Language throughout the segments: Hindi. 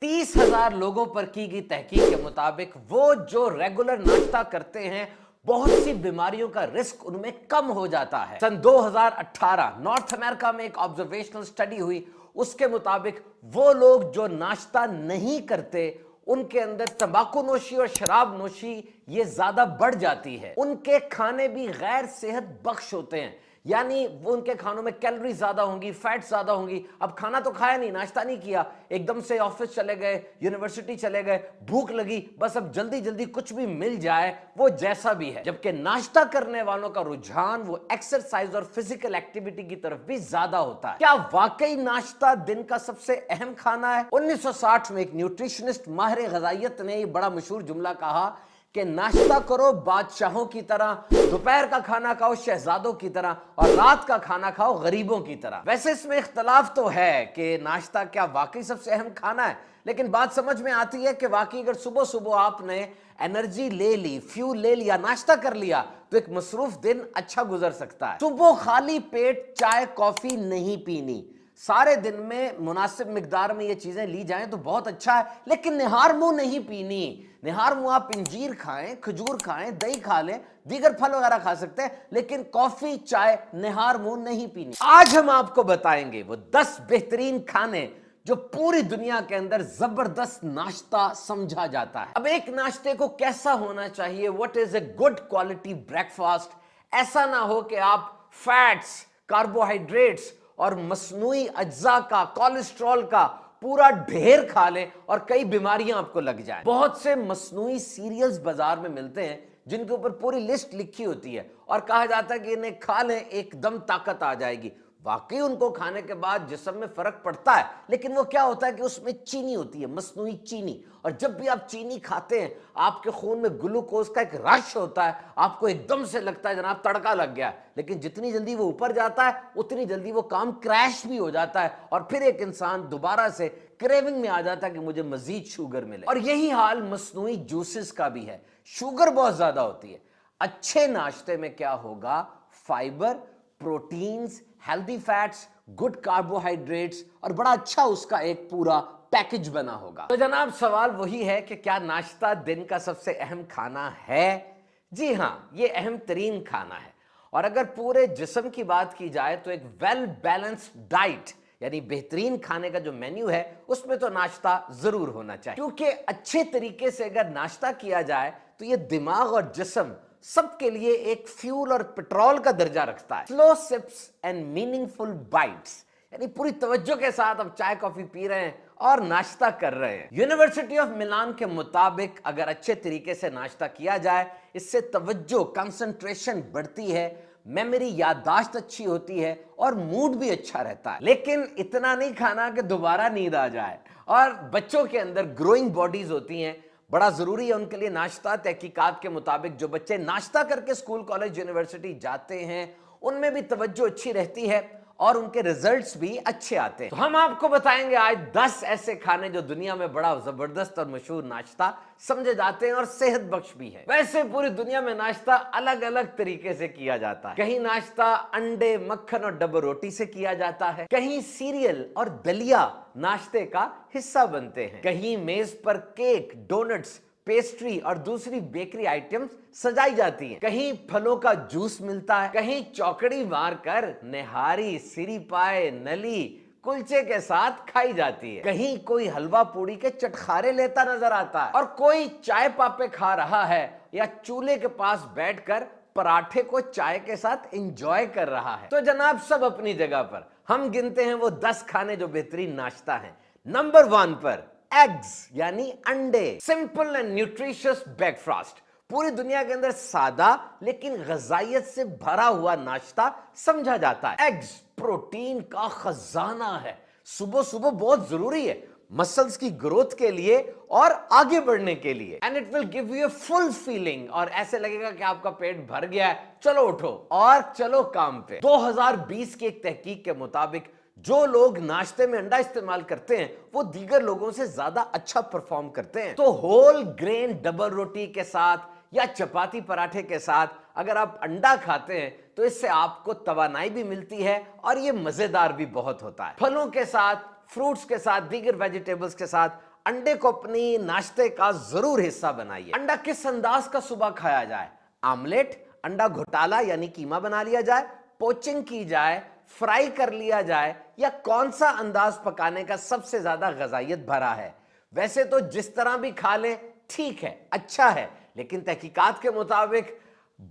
30,000 लोगों पर की गई तहकीक के मुताबिक वो जो रेगुलर नाश्ता करते हैं बहुत सी बीमारियों का रिस्क उनमें कम हो जाता है। सन 2018 नॉर्थ अमेरिका में एक ऑब्जर्वेशनल स्टडी हुई, उसके मुताबिक वो लोग जो नाश्ता नहीं करते उनके अंदर तंबाकू नोशी और शराब नोशी ये ज्यादा बढ़ जाती है। उनके खाने भी गैर सेहत बख्श होते हैं, यानी वो उनके खानों में कैलोरी ज्यादा होंगी, फैट ज्यादा होंगी। अब खाना तो खाया नहीं, नाश्ता नहीं किया, एकदम से ऑफिस चले गए, यूनिवर्सिटी चले गए, भूख लगी, बस अब जल्दी जल्दी कुछ भी मिल जाए, वो जैसा भी है। जबकि नाश्ता करने वालों का रुझान वो एक्सरसाइज और फिजिकल एक्टिविटी की तरफ भी ज्यादा होता है। क्या वाकई नाश्ता दिन का सबसे अहम खाना है? 1960 में एक न्यूट्रिशनिस्ट माहिर ग़िज़ाइयत ने यह बड़ा मशहूर जुमला कहा कि नाश्ता करो बादशाहों की तरह, दोपहर का खाना खाओ शहजादों की तरह, और रात का खाना खाओ गरीबों की तरह। वैसे इसमें इख्तलाफ तो है कि नाश्ता क्या वाकई सबसे अहम खाना है, लेकिन बात समझ में आती है कि वाकई अगर सुबह सुबह आपने एनर्जी ले ली, फ्यूल ले लिया, नाश्ता कर लिया, तो एक मसरूफ दिन अच्छा गुजर सकता है। सुबह खाली पेट चाय कॉफी नहीं पीनी, सारे दिन में मुनासिब मिकदार में ये चीजें ली जाएं तो बहुत अच्छा है, लेकिन निहार मुंह नहीं पीनी। निहार मुंह आप इंजीर खाएं, खजूर खाएं, दही खा लें, दीगर फल वगैरह खा सकते हैं, लेकिन कॉफी चाय निहार मुंह नहीं पीनी। आज हम आपको बताएंगे वो 10 बेहतरीन खाने जो पूरी दुनिया के अंदर जबरदस्त नाश्ता समझा जाता है। अब एक नाश्ते को कैसा होना चाहिए, what is a good quality breakfast? ऐसा ना हो कि आप फैट्स, कार्बोहाइड्रेट्स और मसनूई अज्जा का, कोलेस्ट्रॉल का पूरा ढेर खा लें और कई बीमारियां आपको लग जाए। बहुत से मसनूई सीरियल्स बाजार में मिलते हैं जिनके ऊपर पूरी लिस्ट लिखी होती है और कहा जाता है कि इन्हें खा लें एकदम ताकत आ जाएगी। वाकई उनको खाने के बाद जिस्म में फर्क पड़ता है, लेकिन वो क्या होता है कि उसमें चीनी होती है, मसनूई चीनी, और जब भी आप चीनी खाते हैं आपके खून में ग्लूकोज का एक रश होता है, आपको एकदम से लगता है जनाब तड़का लग गया है, लेकिन जितनी जल्दी वो ऊपर जाता है उतनी जल्दी वो काम क्रैश भी हो जाता है और फिर एक इंसान दोबारा से क्रेविंग में आ जाता है कि मुझे मजीद शुगर मिले। और यही हाल मसनूई जूसेस का भी है, शुगर बहुत ज्यादा होती है। अच्छे नाश्ते में क्या होगा? Fibre, proteins, healthy fats, good carbohydrates और बड़ा अच्छा उसका एक पूरा पैकेज बना होगा। तो जनाब सवाल वही है कि क्या नाश्ता दिन का सबसे अहम खाना है? जी हां, ये अहम तरीन खाना है। और अगर पूरे जिस्म की बात की जाए तो एक वेल बैलेंस्ड डाइट यानी बेहतरीन खाने का जो मेन्यू है उसमें तो नाश्ता जरूर होना चाहिए, क्योंकि अच्छे तरीके से अगर नाश्ता किया जाए तो ये दिमाग और जिस्म सबके लिए एक फ्यूल और पेट्रोल का दर्जा रखता है। Slow sips and meaningful bites, यानी पूरी तवज्जो के साथ आप चाय कॉफी पी रहे हैं और नाश्ता कर रहे हैं। यूनिवर्सिटी ऑफ मिलान के मुताबिक अगर अच्छे तरीके से नाश्ता किया जाए, इससे तवज्जो, कंसंट्रेशन बढ़ती है, मेमोरी याददाश्त अच्छी होती है और मूड भी अच्छा रहता है। लेकिन इतना नहीं खाना कि दोबारा नींद आ जाए। और बच्चों के अंदर ग्रोइंग बॉडीज होती हैं, बड़ा जरूरी है उनके लिए नाश्ता। तहकीकात के मुताबिक जो बच्चे नाश्ता करके स्कूल कॉलेज यूनिवर्सिटी जाते हैं उनमें भी तवज्जो अच्छी रहती है और उनके रिजल्ट्स भी अच्छे आते हैं। तो हम आपको बताएंगे आज 10 ऐसे खाने जो दुनिया में बड़ा जबरदस्त और मशहूर नाश्ता समझे जाते हैं और सेहत बख्श भी है। वैसे पूरी दुनिया में नाश्ता अलग अलग तरीके से किया जाता है। कहीं नाश्ता अंडे, मक्खन और डबल रोटी से किया जाता है, कहीं सीरियल और दलिया नाश्ते का हिस्सा बनते हैं, कहीं मेज पर केक, डोनट्स, पेस्ट्री और दूसरी बेकरी आइटम्स सजाई जाती हैं, कहीं फलों का जूस मिलता है, कहीं चौकड़ी मारकर निहारी, सिरी पाए, नली कुलचे के साथ खाई जाती है, कहीं कोई हलवा पूड़ी के चटखारे लेता नजर आता है और कोई चाय पापे खा रहा है या चूल्हे के पास बैठकर पराठे को चाय के साथ एंजॉय कर रहा है। तो जनाब सब अपनी जगह पर, हम गिनते हैं वो 10 खाने जो बेहतरीन नाश्ता है। नंबर 1 पर एग्स यानी अंडे, सिंपल एंड न्यूट्रिशियस ब्रेकफास्ट। पूरी दुनिया के अंदर सादा लेकिन ग़िज़ाइयत से भरा हुआ नाश्ता समझा जाता है। एग्स प्रोटीन का खजाना है, सुबह सुबह बहुत जरूरी है मसल्स की ग्रोथ के लिए और आगे बढ़ने के लिए। And it will give U a full feeling, और ऐसे लगेगा कि आपका पेट भर गया है, चलो उठो और चलो काम पे। 2020 की एक तहकीक के मुताबिक जो लोग नाश्ते में अंडा इस्तेमाल करते हैं वो दीगर लोगों से ज्यादा अच्छा परफॉर्म करते हैं। तो होल ग्रेन डबल रोटी के साथ या चपाती पराठे के साथ अगर आप अंडा खाते हैं तो इससे आपको तवानाई भी मिलती है और ये मजेदार भी बहुत होता है। फलों के साथ, फ्रूट्स के साथ, दीगर वेजिटेबल्स के साथ अंडे को अपनी नाश्ते का जरूर हिस्सा बनाइए। अंडा किस अंदाज का सुबह खाया जाए? आमलेट, अंडा घोटाला यानी कीमा बना लिया जाए, पोचिंग की जाए, फ्राई कर लिया जाए, या कौन सा अंदाज पकाने का सबसे ज्यादा ग़िज़ाइयत भरा है? वैसे तो जिस तरह भी खा लें ठीक है, अच्छा है, लेकिन तहकीकात के मुताबिक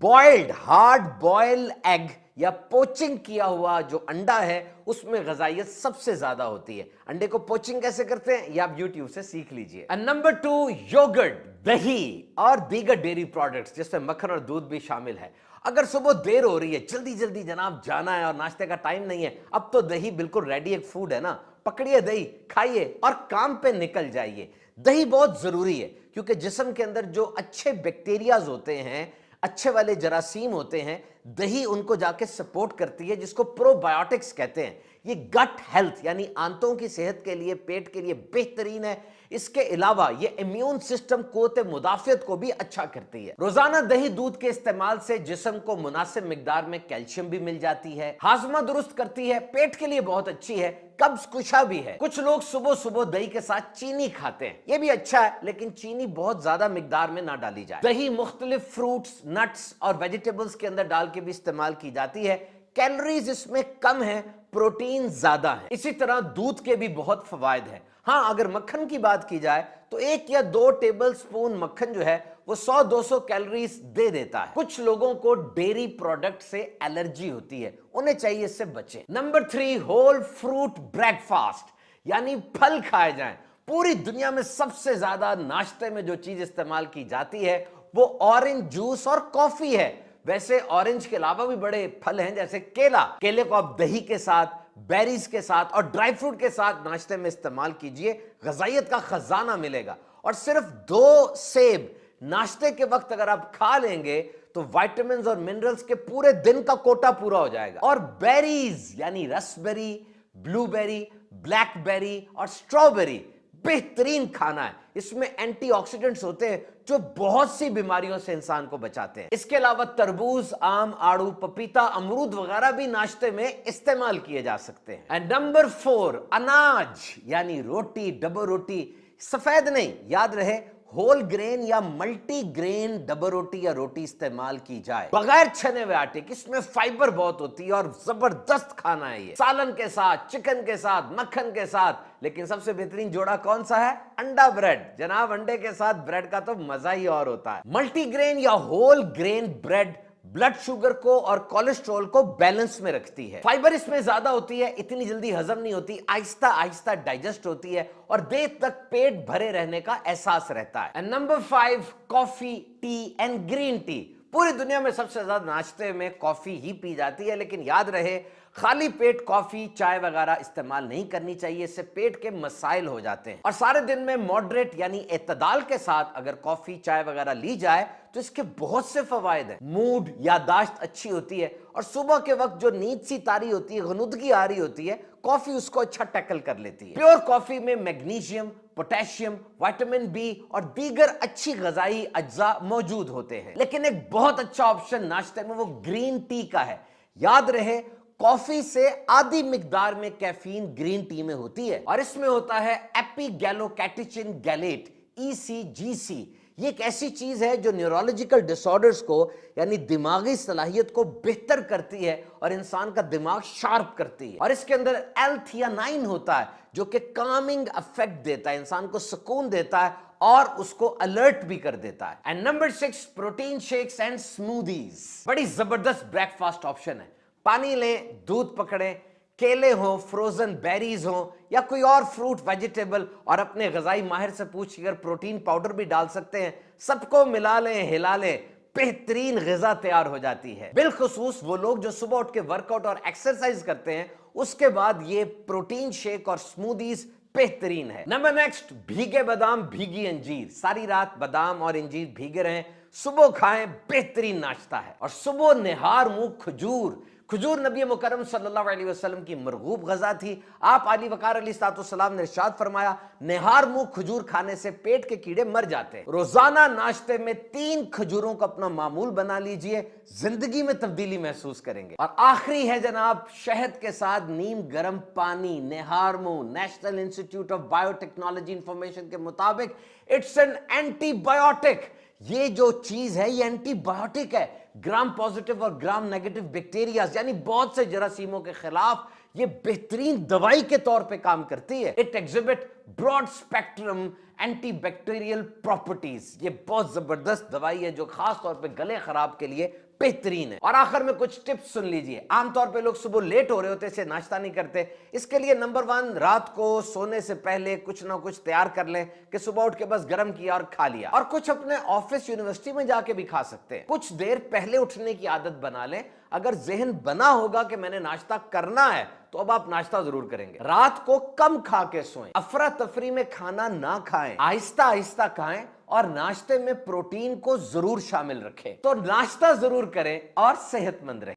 बॉइल्ड, हार्ड बॉइल्ड एग या पोचिंग किया हुआ जो अंडा है उसमें ग़िज़ाइयत सबसे ज्यादा होती है। अंडे को पोचिंग कैसे करते हैं ये आप YouTube से सीख लीजिए। नंबर 2, योगर्ट, दही और दीगर डेयरी प्रोडक्ट्स जिसमें मक्खन और दूध भी शामिल है। अगर सुबह देर हो रही है, जल्दी जल्दी जनाब जाना है और नाश्ते का टाइम नहीं है, अब तो दही बिल्कुल रेडी एक फूड है ना। पकड़िए दही, खाइए और काम पे निकल जाइए। दही बहुत जरूरी है क्योंकि जिस्म के अंदर जो अच्छे बैक्टीरियाज होते हैं, अच्छे वाले जरासीम होते हैं, दही उनको जाके सपोर्ट करती है, जिसको प्रोबायोटिक्स कहते हैं। ये गट हेल्थ यानी आंतों की सेहत के लिए, पेट के लिए बेहतरीन है। इसके अलावा ये इम्यून सिस्टम क़ुव्वत मुदाफ़ियत को भी अच्छा करती है। रोजाना दही दूध के इस्तेमाल से जिस्म को मुनासिब मिकदार में कैल्शियम भी मिल जाती है, हाजमा दुरुस्त करती है, पेट के लिए बहुत अच्छी है, कब्ज कुशा भी है। कुछ लोग सुबह सुबह दही के साथ चीनी खाते हैं, ये भी अच्छा है, लेकिन चीनी बहुत ज्यादा मिकदार में ना डाली जाए। दही मुख्तलिफ फ्रूट्स, नट्स और वेजिटेबल्स के अंदर डाल के भी इस्तेमाल की जाती है। कैलोरीज इसमें कम है, प्रोटीन ज्यादा है। इसी तरह दूध के भी बहुत फवायद हैं। हाँ, अगर मक्खन की बात की जाए तो 1 या 2 टेबल स्पून मक्खन जो है वो 100-200 कैलोरीज दे देता है। कुछ लोगों को डेयरी प्रोडक्ट से एलर्जी होती है, उन्हें चाहिए इससे बचें। नंबर 3, होल फ्रूट ब्रेकफास्ट यानी फल खाए जाएं। पूरी दुनिया में सबसे ज्यादा नाश्ते में जो चीज इस्तेमाल की जाती है वो ऑरेंज जूस और कॉफी है। वैसे ऑरेंज के अलावा भी बड़े फल हैं जैसे केला। केले को आप दही के साथ, बेरीज के साथ और ड्राई फ्रूट के साथ नाश्ते में इस्तेमाल कीजिए, ग़िज़ाइयत का खजाना मिलेगा। और सिर्फ 2 सेब नाश्ते के वक्त अगर आप खा लेंगे तो विटामिन्स और मिनरल्स के पूरे दिन का कोटा पूरा हो जाएगा। और बेरीज यानी रसबेरी, ब्लूबेरी, ब्लैकबेरी और स्ट्रॉबेरी बेहतरीन खाना है। इसमें एंटीऑक्सीडेंट्स होते हैं जो बहुत सी बीमारियों से इंसान को बचाते हैं। इसके अलावा तरबूज, आम, आड़ू, पपीता, अमरूद वगैरह भी नाश्ते में इस्तेमाल किए जा सकते हैं। एंड नंबर 4, अनाज यानी रोटी, डबल रोटी, सफेद नहीं, याद रहे होल ग्रेन या मल्टी ग्रेन डबल रोटी या रोटी इस्तेमाल की जाए बगैर छने हुए आटे की। इसमें फाइबर बहुत होती है और जबरदस्त खाना है ये, सालन के साथ, चिकन के साथ, मक्खन के साथ। लेकिन सबसे बेहतरीन जोड़ा कौन सा है? अंडा ब्रेड। जनाब अंडे के साथ ब्रेड का तो मजा ही और होता है। मल्टीग्रेन या whole grain bread blood sugar को और कोलेस्ट्रॉल को बैलेंस में रखती है। फाइबर इसमें ज्यादा होती है, इतनी जल्दी हजम नहीं होती, आहिस्ता आहिस्ता डाइजेस्ट होती है और देर तक पेट भरे रहने का एहसास रहता है। And number 5, coffee, T and green tea. पूरी दुनिया में सबसे ज्यादा नाश्ते में कॉफी ही पी जाती है, लेकिन याद रहे खाली पेट कॉफी, चाय वगैरह इस्तेमाल नहीं करनी चाहिए, इससे पेट के मसाइल हो जाते हैं। और सारे दिन में मॉडरेट यानी एतदाल के साथ अगर कॉफी, चाय वगैरह ली जाए तो इसके बहुत से फवायद हैं। मूड, यादाश्त अच्छी होती है और सुबह के वक्त जो नींद सी तारी होती है, गनुदगी आ रही होती है, कॉफी उसको अच्छा टैकल कर लेती है। प्योर कॉफी में मैग्नीशियम, पोटेशियम, विटामिन बी और दीगर अच्छी ग़िज़ाई अज्जा मौजूद होते हैं। लेकिन एक बहुत अच्छा ऑप्शन नाश्ते में वो ग्रीन टी का है। याद रहे कॉफी से आधी मिकदार में कैफीन ग्रीन टी में होती है और इसमें होता है एपिगैलोकैटेचिन गैलेट, ECGC। ये एक ऐसी चीज है जो न्यूरोलॉजिकल डिसऑर्डर्स को यानी दिमागी सलाहियत को बेहतर करती है और इंसान का दिमाग शार्प करती है। और इसके अंदर L-theanine होता है जो कि कामिंग इफेक्ट देता है, इंसान को सुकून देता है और उसको अलर्ट भी कर देता है। And number 6, protein shakes and smoothies. बड़ी जबरदस्त ब्रेकफास्ट ऑप्शन है। पानी लें, दूध पकड़ें, केले हो, फ्रोजन बेरीज हो या कोई और फ्रूट, वेजिटेबल, और अपने ग़िज़ाई माहिर से पूछ कर प्रोटीन पाउडर भी डाल सकते हैं। सबको मिला लें, हिला लें, बेहतरीन ग़िज़ा तैयार हो जाती है। बिलखुसूस वो लोग जो सुबह उठ के वर्कआउट और एक्सरसाइज करते हैं, उसके बाद ये प्रोटीन शेक और स्मूदीज बेहतरीन है। नंबर नेक्स्ट, भीगे बादाम, भीगी अंजीर। सारी रात बादाम और अंजीर भीगे रहें, सुबह खाएं, बेहतरीन नाश्ता है। और सुबह निहार मुंह खजूर, खजूर नबी मुकरम सल्लल्लाहु अलैहि वसल्लम की मरगूब गजा थी। आप आली वकार अलैहिस्सलाम ने इरशाद फरमाया, निहार मुंह खजूर खाने से पेट के कीड़े मर जाते हैं। रोजाना नाश्ते में 3 खजूरों को अपना मामूल बना लीजिए, जिंदगी में तब्दीली महसूस करेंगे। और आखिरी है जनाब, शहद के साथ नीम गर्म पानी। निहार मुंह national institute of biotechnology information के मुताबिक इट्स एन एंटीबायोटिक। ये जो चीज है ये एंटीबायोटिक है। ग्राम पॉजिटिव और ग्राम नेगेटिव बैक्टीरिया यानी बहुत से जरासीमों के खिलाफ ये बेहतरीन दवाई के तौर पे काम करती है। It exhibit broad spectrum antibacterial properties. ये बहुत जबरदस्त दवाई है जो खास तौर पे गले खराब के लिए बेहतरीन है। और आखिर में कुछ टिप्स सुन लीजिए। आमतौर पे लोग सुबह लेट हो रहे होते से नाश्ता नहीं करते। इसके लिए नंबर 1, रात को सोने से पहले कुछ ना कुछ तैयार कर लें कि सुबह उठ के बस गर्म किया और खा लिया। और कुछ अपने ऑफिस यूनिवर्सिटी में जाके भी खा सकते हैं। कुछ देर पहले उठने की आदत बना लें। अगर जहन बना होगा कि मैंने नाश्ता करना है तो अब आप नाश्ता जरूर करेंगे। रात को कम खा के सोएं। अफरा तफरी में खाना ना खाएं, आहिस्ता आहिस्ता खाएं और नाश्ते में प्रोटीन को जरूर शामिल रखें। तो नाश्ता जरूर करें और सेहतमंद रहें।